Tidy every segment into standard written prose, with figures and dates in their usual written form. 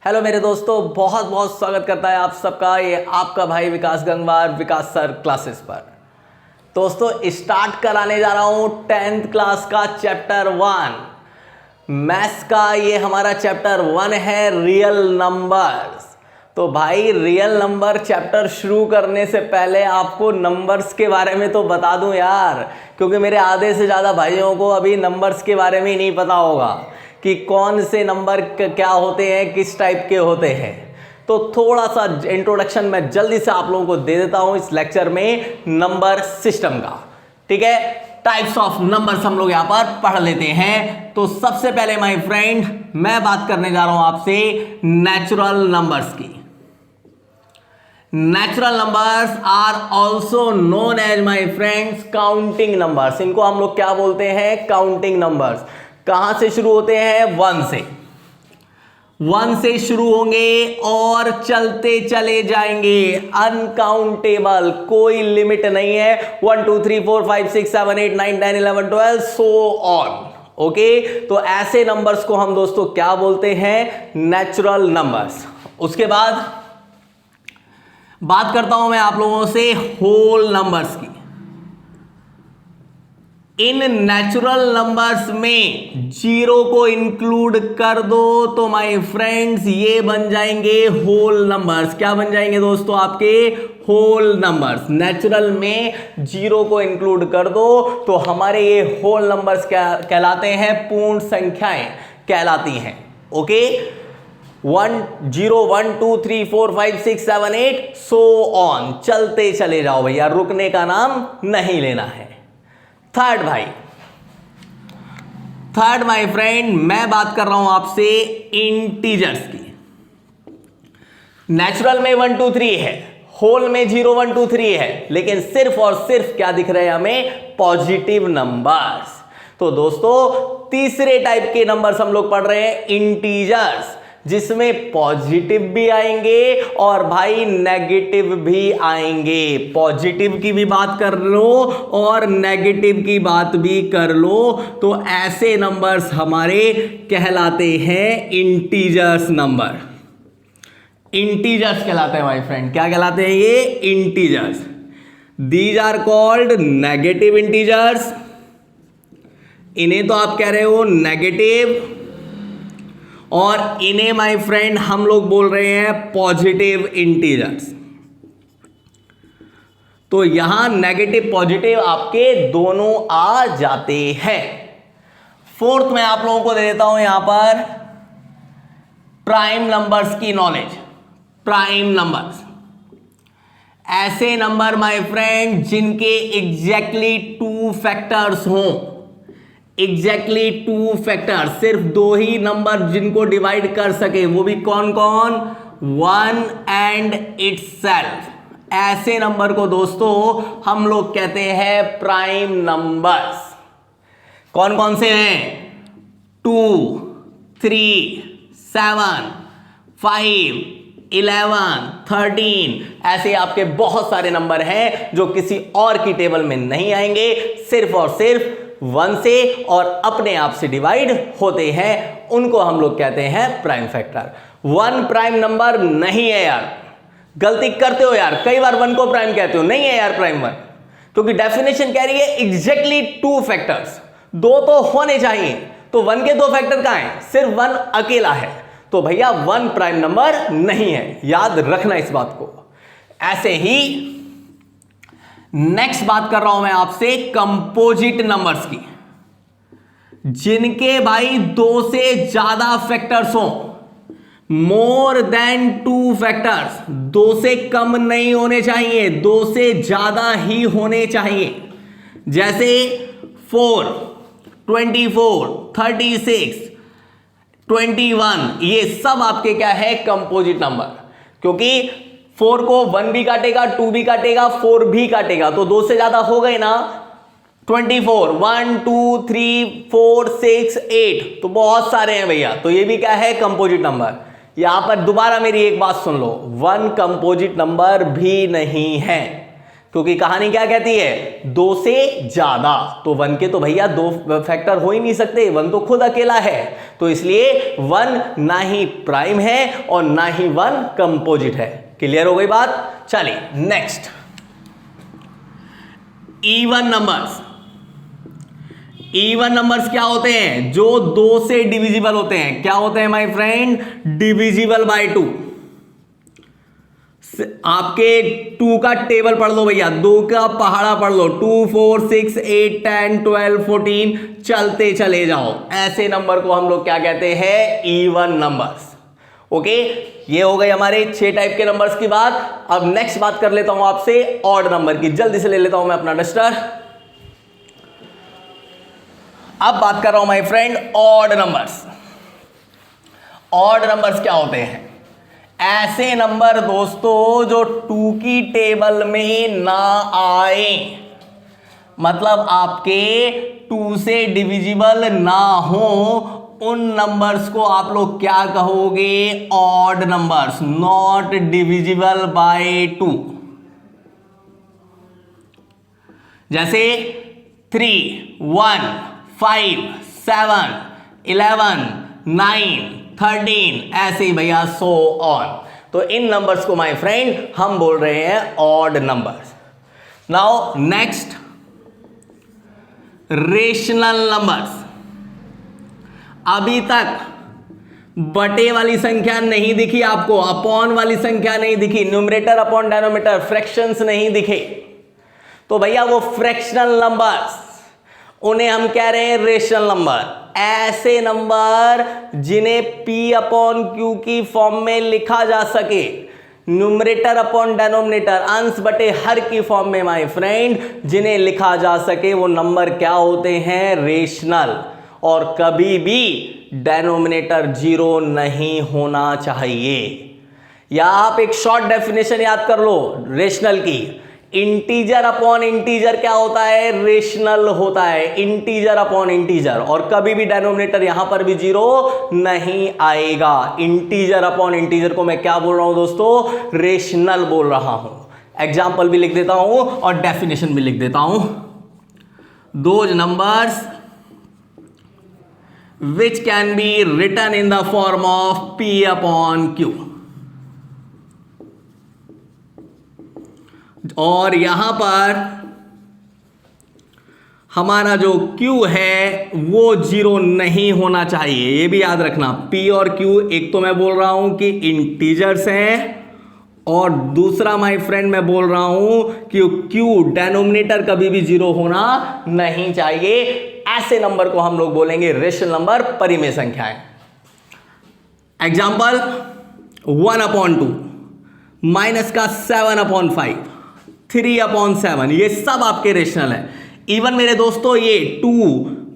Hello मेरे दोस्तों, बहुत बहुत स्वागत करता है आप सबका ये आपका भाई विकास गंगवार विकास सर क्लासेस पर। दोस्तों स्टार्ट कराने जा रहा हूँ 10th क्लास का चैप्टर 1 मैथ्स का। ये हमारा चैप्टर 1 है रियल नंबर्स। तो भाई रियल नंबर चैप्टर शुरू करने से पहले आपको नंबर्स के बारे में तो बता दूं यार, क्योंकि मेरे आधे से ज़्यादा भाइयों को अभी नंबर्स के बारे में ही नहीं पता होगा कि कौन से नंबर क्या होते हैं, किस टाइप के होते हैं। तो थोड़ा सा इंट्रोडक्शन मैं जल्दी से आप लोगों को दे देता हूं इस लेक्चर में नंबर सिस्टम का। ठीक है, टाइप्स ऑफ नंबर्स हम लोग यहां पर पढ़ लेते हैं। तो सबसे पहले माय फ्रेंड मैं बात करने जा रहा हूं आपसे नेचुरल नंबर्स की। Natural numbers are also known as my friends counting numbers. इनको हम लोग क्या बोलते हैं? Counting numbers. कहां से शुरू होते हैं? 1 से शुरू होंगे और चलते चले जाएंगे, अनकाउंटेबल, कोई लिमिट नहीं है। 1 2 3 4 5 6 7 8 9 10 11 12 सो ऑन। ओके, तो ऐसे नंबर्स को हम दोस्तों क्या बोलते हैं? Natural numbers. उसके बाद बात करता हूं मैं आप लोगों से होल नंबर्स की। इन नेचुरल नंबर्स में जीरो को इंक्लूड कर दो तो माय फ्रेंड्स ये बन जाएंगे होल नंबर्स। क्या बन जाएंगे दोस्तों? आपके होल नंबर्स। नेचुरल में जीरो को इंक्लूड कर दो तो हमारे ये होल नंबर्स क्या कहलाते हैं? पूर्ण संख्याएं कहलाती हैं। ओके, 1 0 1 2 3 4 5 6 7 8 सो ऑन, चलते चले जाओ भैया, रुकने का नाम नहीं लेना है। थर्ड माय फ्रेंड मैं बात कर रहा हूं आपसे इंटीजर्स की। नेचुरल में 1 2 3 है, होल में 0 1 2 3 है, लेकिन सिर्फ और सिर्फ क्या दिख रहे हैं हमें? Positive numbers. तो दोस्तों तीसरे टाइप के नंबर्स हम लोग पढ़ रहे हैं इंटीजर्स, जिसमें पॉजिटिव भी आएंगे और भाई नेगेटिव भी आएंगे। पॉजिटिव की भी बात कर लो और नेगेटिव की बात भी कर लो, तो ऐसे नंबर्स हमारे कहलाते हैं इंटीजर्स नंबर। इंटीजर्स कहलाते हैं माय फ्रेंड। क्या कहलाते हैं ये? Integers. These are called negative integers. इन्हें तो आप कह रहे हो नेगेटिव, और इन्हें माय फ्रेंड हम लोग बोल रहे हैं पॉजिटिव इंटीजर्स। तो यहां नेगेटिव पॉजिटिव आपके दोनों आ जाते हैं। फोर्थ मैं आप लोगों को दे देता हूं यहां पर प्राइम नंबर्स की नॉलेज। प्राइम नंबर्स ऐसे नंबर माय फ्रेंड जिनके एग्जैक्टली 2 फैक्टर्स हों। एग्जैक्टली 2 फैक्टर, सिर्फ 2 ही नंबर जिनको डिवाइड कर सके, वो भी कौन कौन? 1 एंड इटसेल्फ। ऐसे नंबर को दोस्तों हम लोग कहते हैं प्राइम नंबर्स। कौन कौन से हैं? 2 3 7 5 11 13। ऐसे आपके बहुत सारे नंबर हैं जो किसी और की टेबल में नहीं आएंगे, सिर्फ और सिर्फ 1 से और अपने आप से डिवाइड होते हैं। उनको हम लोग कहते हैं प्राइम फैक्टर। 1 प्राइम नंबर नहीं है यार, गलती करते हो यार, कई बार 1 को प्राइम कहते हो। नहीं है यार प्राइम 1, क्योंकि डेफिनेशन कह रही है एग्जैक्टली 2 फैक्टर्स। 2 तो होने चाहिए, तो 1 के 2 फैक्टर कहां हैं? सिर्फ 1 अकेला है, तो भैया 1 प्राइम नंबर नहीं है। याद रखना इस बात को। ऐसे ही नेक्स्ट बात कर रहा हूं मैं आपसे कंपोजिट नंबर्स की, जिनके भाई 2 से ज्यादा फैक्टर्स हो। मोर देन 2 फैक्टर्स, 2 से कम नहीं होने चाहिए, 2 से ज्यादा ही होने चाहिए। जैसे 4 24 36 21, ये सब आपके क्या है? Composite number. क्योंकि 4 को 1 भी काटेगा, 2 भी काटेगा, 4 भी काटेगा, तो 2 से ज्यादा हो गए ना। 24 1 2 3 4 6 8, तो बहुत सारे हैं भैया, तो ये भी क्या है? Composite number. यहां पर दोबारा मेरी एक बात सुन लो, 1 कंपोजिट नंबर भी नहीं है, क्योंकि कहानी क्या कहती है, 2 से ज्यादा। तो 1 के तो भैया 2 फैक्टर हो ही नहीं सकते, 1 तो खुद अकेला है, तो इसलिए 1 ना ही प्राइम है और ना ही 1 कंपोजिट है। क्लियर हो गई बात। चलिए next, even numbers. Even numbers क्या होते हैं, जो 2 से डिविजिबल होते हैं। क्या होते हैं माय फ्रेंड, डिविजिबल बाय 2। आपके 2 का टेबल पढ़ लो भैया, 2 का पहाड़ा पढ़ लो, 2 4 6 8 10 12 14, चलते चले जाओ। ऐसे नंबर को हम लोग क्या कहते हैं, इवन नंबर्स। ओके, ये हो गए हमारे 6 टाइप के नंबर्स की बात। अब नेक्स्ट बात कर लेता हूं आपसे ऑड नंबर की। जल्दी से ले लेता हूं मैं अपना डस्टर। अब बात कर रहा हूं my friend odd numbers. Odd numbers क्या होते हैं, ऐसे नंबर दोस्तों जो 2 की टेबल में ना आए, मतलब आपके 2 से डिविजिबल ना हो, उन नंबर्स को आप लोग क्या कहोगे, odd numbers, not divisible by 2। जैसे 3 1 5 7 11 9 13, ऐसे ही भैया सो ऑन। तो इन नंबर्स को माय फ्रेंड हम बोल रहे हैं odd numbers. Now next, rational numbers. अभी तक बटे वाली संख्या नहीं दिखी आपको, अपॉन वाली संख्या नहीं दिखी, न्यूमरेटर अपॉन डेनोमिनेटर, फ्रैक्शंस नहीं दिखे, तो भैया वो फ्रैक्शनल नंबर्स, उन्हें हम कह रहे हैं रेशनल नंबर। ऐसे नंबर जिन्हें P अपॉन Q की फॉर्म में लिखा जा सके, न्यूमरेटर अपॉन डेनोमिनेटर, अंश बटे हर की फॉर्म में माय फ्रेंड जिन्हें लिखा जा सके, वो नंबर क्या होते हैं, रेशनल। और कभी भी डेनोमिनेटर 0 नहीं होना चाहिए। या आप एक शॉर्ट डेफिनेशन याद कर लो रेशनल की, इंटीजर अपॉन इंटीजर क्या होता है, रेशनल होता है, इंटीजर अपॉन इंटीजर। और कभी भी डेनोमिनेटर यहां पर भी 0 नहीं आएगा। इंटीजर अपॉन इंटीजर को मैं क्या बोल रहा हूं दोस्तों, रेशनल बोल रहा हूं। एग्जाम्पल भी लिख देता हूं और डेफिनेशन भी लिख देता हूं। Those numbers which can be written in the form of P upon Q। और यहां पर हमारा जो Q है वो 0 नहीं होना चाहिए, ये भी याद रखना। P और Q, एक तो मैं बोल रहा हूं कि इंटीजर्स हैं, और दूसरा माय फ्रेंड मैं बोल रहा हूं कि Q डेनोमिनेटर कभी भी 0 होना नहीं चाहिए। ऐसे नंबर को हम लोग बोलेंगे रेशनल नंबर, परिमेय संख्याएं। एग्जाम्पल 1 अपॉन 2, माइनस का 7 अपॉन 5, 3 अपॉन 7, ये सब आपके रेशनल है। इवन मेरे दोस्तों ये 2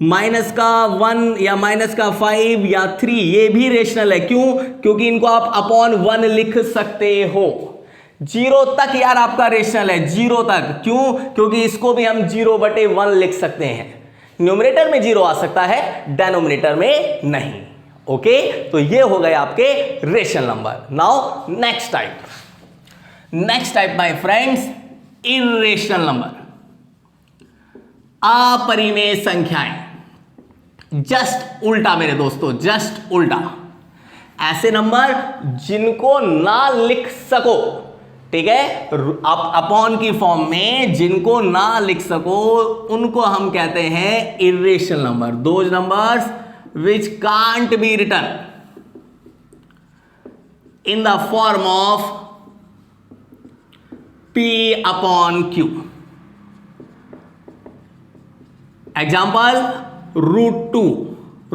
माइनस का 1 या माइनस का 5 या 3, ये भी रेशनल है। क्यों? क्योंकि इनको आप अपॉन 1 लिख सकते हो। 0 तक यार आपका रेशनल है, 0 तक। क्यों? क्योंकि इसको भी हम 0/1 लिख सकते हैं। न्यूमरेटर में 0 आ सकता है, डेनोमिनेटर में नहीं। ओके, तो ये हो गए आपके rational number. Now next type my friends, irrational number, अपरिमेय संख्याएं। जस्ट उल्टा मेरे दोस्तों, जस्ट उल्टा। ऐसे नंबर जिनको ना लिख सको, ठीक है, अपॉन की फॉर्म में जिनको ना लिख सको, उनको हम कहते हैं irrational number. Those numbers which can't be written in the form of P upon Q। Example √2,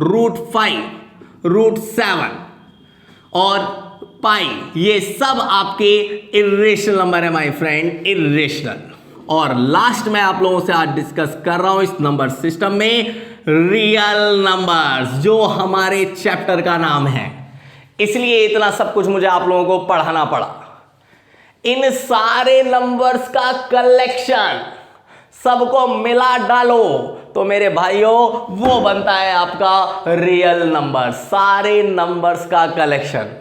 √5, √7 और पाई, ये सब आपके इर्रेशनल नंबर है माय फ्रेंड, इर्रेशनल। और लास्ट में आप लोगों से आज डिस्कस कर रहा हूं इस नंबर सिस्टम में रियल नंबर्स, जो हमारे चैप्टर का नाम है। इसलिए इतना सब कुछ मुझे आप लोगों को पढ़ाना पड़ा। इन सारे नंबर्स का कलेक्शन सबको मिला डालो तो मेरे भाइयों वो बनता है आपका रियल नंबर, सारे नंबर्स का कलेक्शन।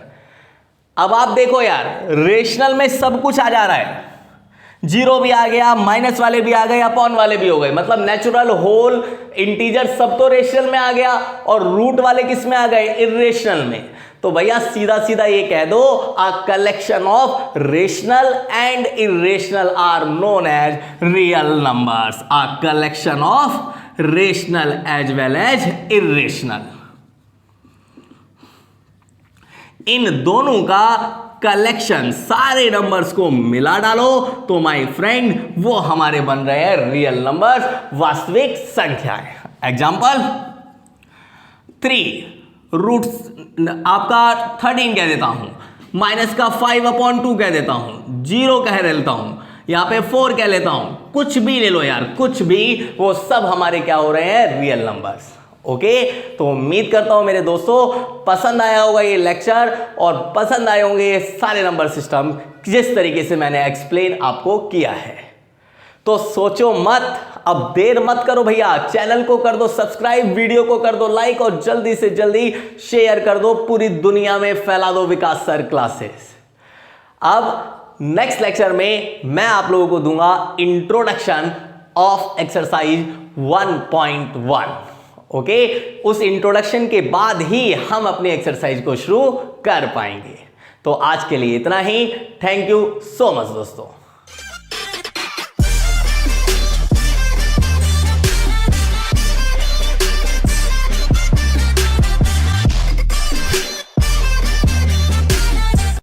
अब आप देखो यार, रेशनल में सब कुछ आ जा रहा है, जीरो भी आ गया, माइनस वाले भी आ गए, अपॉन वाले भी हो गए, मतलब नेचुरल, होल, इंटीजर सब तो रेशनल में आ गया और रूट वाले किस में आ गए, इर्रेशनल में। तो भैया सीधा सीधा ये कह दो, a collection of rational and irrational are known as real numbers. A collection of rational as well as irrational, इन दोनों का कलेक्शन सारे नंबर्स को मिला डालो तो माय फ्रेंड वो हमारे बन रहे हैं रियल नंबर्स, वास्तविक संख्याएं। एग्जांपल 3 रूट आपका 13 कह देता हूं, माइनस का 5/2 कह देता हूं, 0 कह देता हूं, यहां पे 4 कह लेता हूं, कुछ भी ले लो यार, कुछ भी, वो सब हमारे क्या हो रहे हैं, रियल नंबर्स। ओके, तो उम्मीद करता हूं मेरे दोस्तों पसंद आया होगा ये लेक्चर और पसंद आए होंगे ये सारे नंबर सिस्टम जिस तरीके से मैंने एक्सप्लेन आपको किया है। तो सोचो मत, अब देर मत करो भैया, चैनल को कर दो सब्सक्राइब, वीडियो को कर दो लाइक और जल्दी से जल्दी शेयर कर दो, पूरी दुनिया में फैला दो विकास सर क्लासेस। अब नेक्स्ट लेक्चर में मैं आप लोगों को दूंगा इंट्रोडक्शन ऑफ एक्सरसाइज 1.1। ओके, उस इंट्रोडक्शन के बाद ही हम अपनी एक्सरसाइज को शुरू कर पाएंगे। तो आज के लिए इतना ही। थैंक यू सो मच दोस्तों।